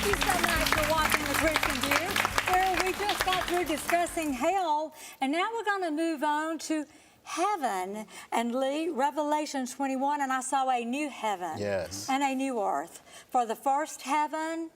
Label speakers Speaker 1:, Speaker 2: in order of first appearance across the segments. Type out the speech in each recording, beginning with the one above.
Speaker 1: Thank you so much for watching The Christian View, where we just got through discussing hell, and now we're going to move on to heaven. And Lee, Revelation 21, and I saw a new heaven and a new earth. For the first heaven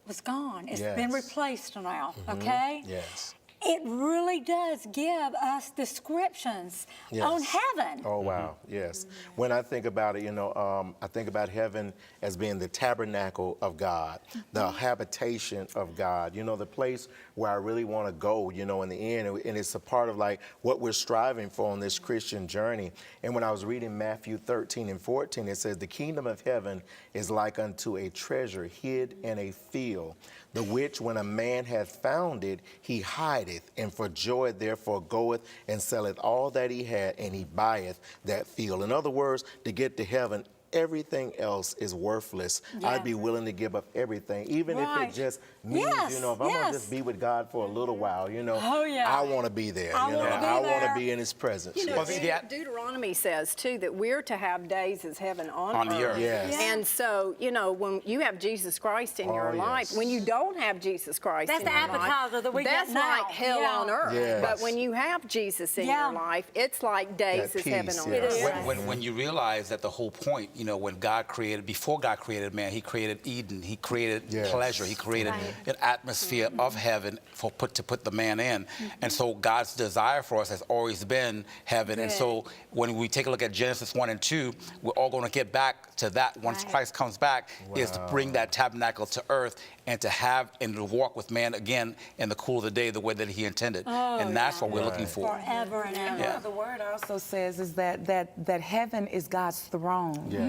Speaker 1: was gone. It's been replaced now, okay?
Speaker 2: Yes.
Speaker 1: It really does give us descriptions on heaven.
Speaker 2: Oh, wow, yes. When I think about it, you know, I think about heaven as being the tabernacle of God, the habitation of God, you know, the place where I really want to go, you know, in the end. And it's a part of like what we're striving for on this Christian journey. And when I was reading Matthew 13 and 14, it says, the kingdom of heaven is like unto a treasure hid in a field, the which when a man hath found it, he hideth, and for joy therefore goeth and selleth all that he had, and he buyeth that field. In other words, to get to heaven, everything else is worthless. I'd be willing to give up everything, even if it just means, you know, if I'm going to just be with God for a little while, you know, I want to be there. I want to be in His presence.
Speaker 3: You know, Deuteronomy says, too, that we're to have days as heaven on earth.
Speaker 2: the earth.
Speaker 3: And so, you know, when you have Jesus Christ in your life, when you don't have Jesus Christ in your life,
Speaker 1: that's the appetizer that we get now.
Speaker 3: That's like hell on earth. But when you have Jesus in your life, it's like days as heaven on earth.
Speaker 4: When you realize that the whole point, you know, when God created, before God created man, He created Eden, He created pleasure, He created an atmosphere of heaven to put the man in. And so God's desire for us has always been heaven. And so when we take a look at Genesis 1 and 2, we're all going to get back to that once Christ comes back, is to bring that tabernacle to earth and to have and to walk with man again in the cool of the day the way that He intended. And that's what we're looking for.
Speaker 1: Forever and ever.
Speaker 5: The word also says is that heaven is God's throne.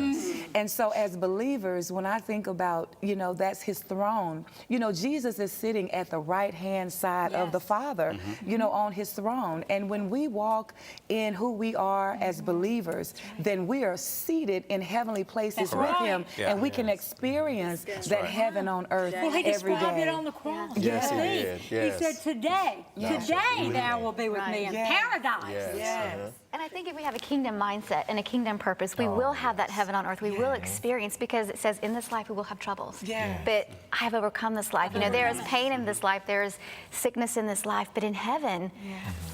Speaker 5: And so as believers, when I think about, you know, that's His throne, you know, Jesus is sitting at the right-hand side of the Father, you know, on His throne. And when we walk in who we are as believers, then we are seated in heavenly places with Him, and we can experience that heaven on earth every day.
Speaker 1: He described it on the cross.
Speaker 2: Yes, He did.
Speaker 1: He said, today thou will be with me in paradise.
Speaker 6: And I think if we have a kingdom mindset and a kingdom purpose, we will have that heaven on earth. We will experience, because it says in this life we will have troubles. But I have overcome this life. You know, there is pain in this life, there is sickness in this life, but in heaven,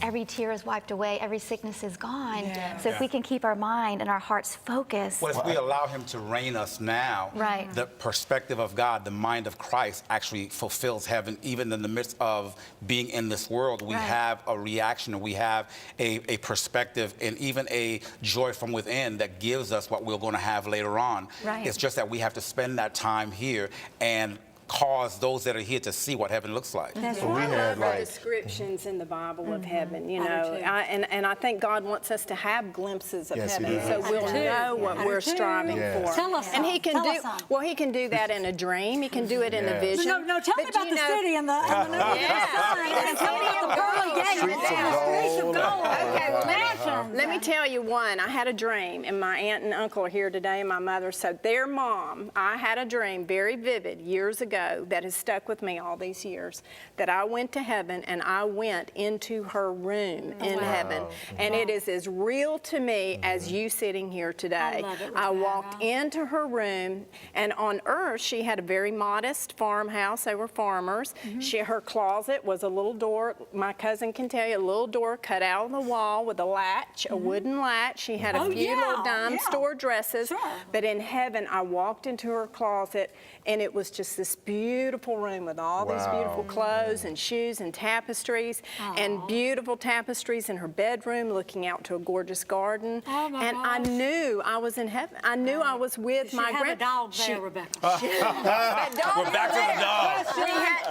Speaker 6: every tear is wiped away, every sickness is gone. So if we can keep our mind and our hearts focused.
Speaker 4: Well, if we allow Him to reign us now, the perspective of God, the mind of Christ actually fulfills heaven. Even in the midst of being in this world, we have a reaction, and we have a perspective and even a joy from within that gives us what we're going to have later on. It's just that we have to spend that time here and cause those that are here to see what heaven looks like.
Speaker 3: I love the descriptions in the Bible of heaven, you know, and I think God wants us to have glimpses of heaven, so we'll know what we're striving for.
Speaker 1: Tell us
Speaker 3: and He can He can do that in a dream. He can do it in a vision.
Speaker 1: No, tell me about the city and the sign. And tell me about the pearly gates and the streets of gold.
Speaker 3: Okay, well, let me tell you one. I had a dream, and my aunt and uncle are here today, and my mother. So their mom, I had a dream, very vivid, years ago, that has stuck with me all these years, that I went to heaven and I went into her room in heaven. And it is as real to me as you sitting here today. I walked into her room, and on earth she had a very modest farmhouse. They were farmers. Her closet was a little door, my cousin can tell you, a little door cut out of the wall with a latch, a wooden latch. She had a few little dime store dresses. But in heaven, I walked into her closet, and it was just this beautiful room with all these beautiful clothes and shoes and tapestries, and beautiful tapestries in her bedroom looking out to a gorgeous garden. And I knew I was in heaven. I knew I was with my
Speaker 1: a dog there, Rebecca.
Speaker 4: We're back to the dog.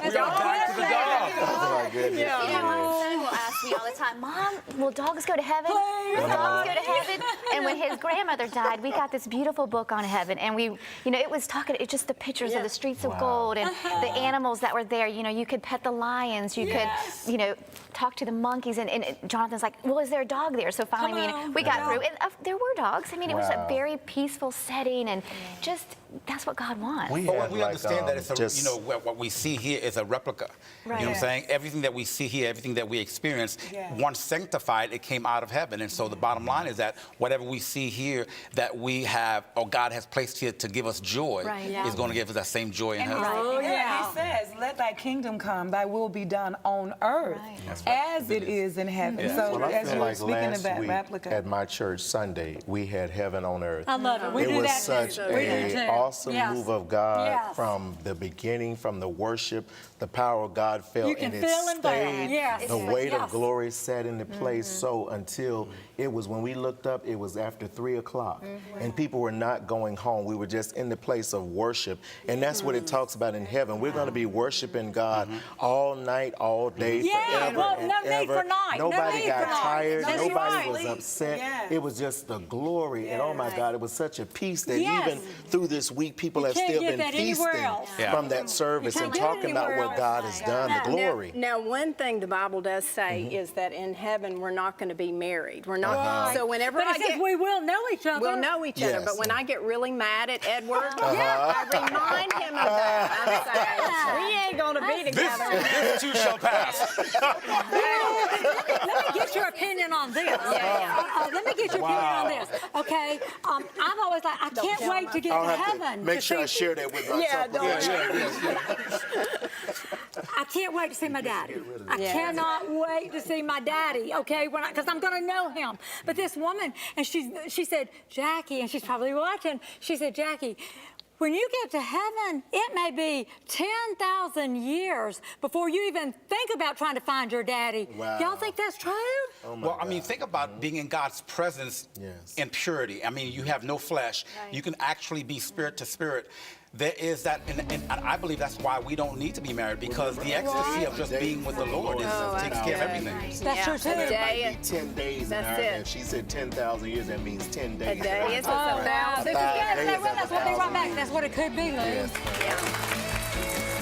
Speaker 4: We are back to the dog.
Speaker 2: Oh, my goodness.
Speaker 6: You know, my son will ask me all the time, Mom, will dogs go to heaven? Will dogs go to heaven? And when his grandmother died, we got this beautiful book on heaven, and we, you know, it was just the pictures of the streets of gold and the animals that were there. You know, you could pet the lions, you could, you know, talk to the monkeys, and Jonathan's like, well, is there a dog there? So finally we got through, and there were dogs. I mean, it was a very peaceful setting, and just that's what God wants.
Speaker 4: But we understand that it's a,
Speaker 2: just-
Speaker 4: you know, what we see here is a replica.
Speaker 6: Right.
Speaker 4: You know what I'm saying? Everything that we see here, everything that we experience, once sanctified, it came out of heaven. And so the bottom line is that whatever we see here that we have, or God has placed here to give us joy,
Speaker 6: Right.
Speaker 4: is going to give us that same joy in
Speaker 5: And
Speaker 4: heaven.
Speaker 5: he says, let thy kingdom come, thy will be done on earth as it is in heaven.
Speaker 4: Yeah.
Speaker 5: So
Speaker 2: Well, I
Speaker 5: as
Speaker 2: feel
Speaker 5: you're
Speaker 2: like
Speaker 5: speaking
Speaker 2: last
Speaker 5: of that
Speaker 2: week
Speaker 5: replica.
Speaker 2: at my church Sunday, we had heaven on earth.
Speaker 1: I love it. We
Speaker 2: It
Speaker 1: do
Speaker 2: was
Speaker 1: that
Speaker 2: such
Speaker 1: too. We do too.
Speaker 2: an awesome
Speaker 1: Yes.
Speaker 2: move of God
Speaker 1: Yes.
Speaker 2: from the beginning, from the worship. The power of God fell
Speaker 1: You can
Speaker 2: and it
Speaker 1: feel him there.
Speaker 2: stayed.
Speaker 1: Yes.
Speaker 2: The weight
Speaker 1: Yes.
Speaker 2: of glory sat in the place. So until it was when we looked up, it was after 3 o'clock, and people were not going home. We were just in the place of worship, and that's what it talks about in heaven. We're going to be worshiping God all night, all day,
Speaker 1: Yeah,
Speaker 2: forever
Speaker 1: well,
Speaker 2: and
Speaker 1: no need
Speaker 2: ever.
Speaker 1: for night. No
Speaker 2: Nobody
Speaker 1: need
Speaker 2: got
Speaker 1: for night.
Speaker 2: tired.
Speaker 1: That's
Speaker 2: Nobody
Speaker 1: right.
Speaker 2: was upset.
Speaker 5: Yes.
Speaker 2: It was just the glory, and oh my God, it was such a peace that
Speaker 1: Yes.
Speaker 2: even through this week, people
Speaker 1: You
Speaker 2: have
Speaker 1: can't
Speaker 2: still
Speaker 1: get
Speaker 2: been
Speaker 1: that anywhere
Speaker 2: feasting
Speaker 1: else.
Speaker 2: from that service
Speaker 1: can't
Speaker 2: and
Speaker 1: get it
Speaker 2: talking about
Speaker 1: anywhere
Speaker 2: what
Speaker 1: else.
Speaker 2: God has done, the glory.
Speaker 3: Now, one thing the Bible does say is that in heaven we're not going to be married. We're not.
Speaker 1: Right.
Speaker 3: So whenever
Speaker 1: But
Speaker 3: I
Speaker 1: it says
Speaker 3: get,
Speaker 1: we will know each other.
Speaker 3: we'll know each other.
Speaker 2: Yes.
Speaker 3: But when I get really mad at Edward, I remind him of that. I say, we ain't going to be together.
Speaker 4: This too shall pass.
Speaker 1: Let me get your opinion on this. Let me get your opinion on this. Okay, I've always like I can't wait to get
Speaker 2: I'll
Speaker 1: to
Speaker 2: have to
Speaker 1: heaven.
Speaker 2: make
Speaker 1: to
Speaker 2: sure I
Speaker 1: see-
Speaker 2: share that with my
Speaker 3: Yeah,
Speaker 2: couple.
Speaker 1: I can't wait to see my daddy. I
Speaker 3: Yeah.
Speaker 1: cannot wait to see my daddy. Okay, because I'm going to know him. But this woman, and she said, Jackie, and she's probably watching. She said, Jackie, when you get to heaven, it may be 10,000 years before you even think about trying to find your daddy.
Speaker 2: Wow.
Speaker 1: Y'all think that's true?
Speaker 2: Oh my
Speaker 4: Well, I mean,
Speaker 2: God.
Speaker 4: think about being in God's presence
Speaker 2: Yes.
Speaker 4: in purity. I mean, you have no flesh. You can actually be spirit to spirit. There is that, and I believe that's why we don't need to be married, because the ecstasy of just being with the Lord takes care of everything.
Speaker 1: That's true, too.
Speaker 3: A
Speaker 2: That
Speaker 3: day,
Speaker 2: might be 10 days in
Speaker 3: That's
Speaker 2: her,
Speaker 3: it.
Speaker 2: and she said 10,000 years, that means 10 days.
Speaker 3: a day is
Speaker 1: Oh, wow.
Speaker 3: a thousand.
Speaker 1: This is good.
Speaker 2: Days
Speaker 1: That's
Speaker 2: of
Speaker 1: what we'll be right back. That's what it could be, Lou.
Speaker 2: Yes.
Speaker 3: Yeah.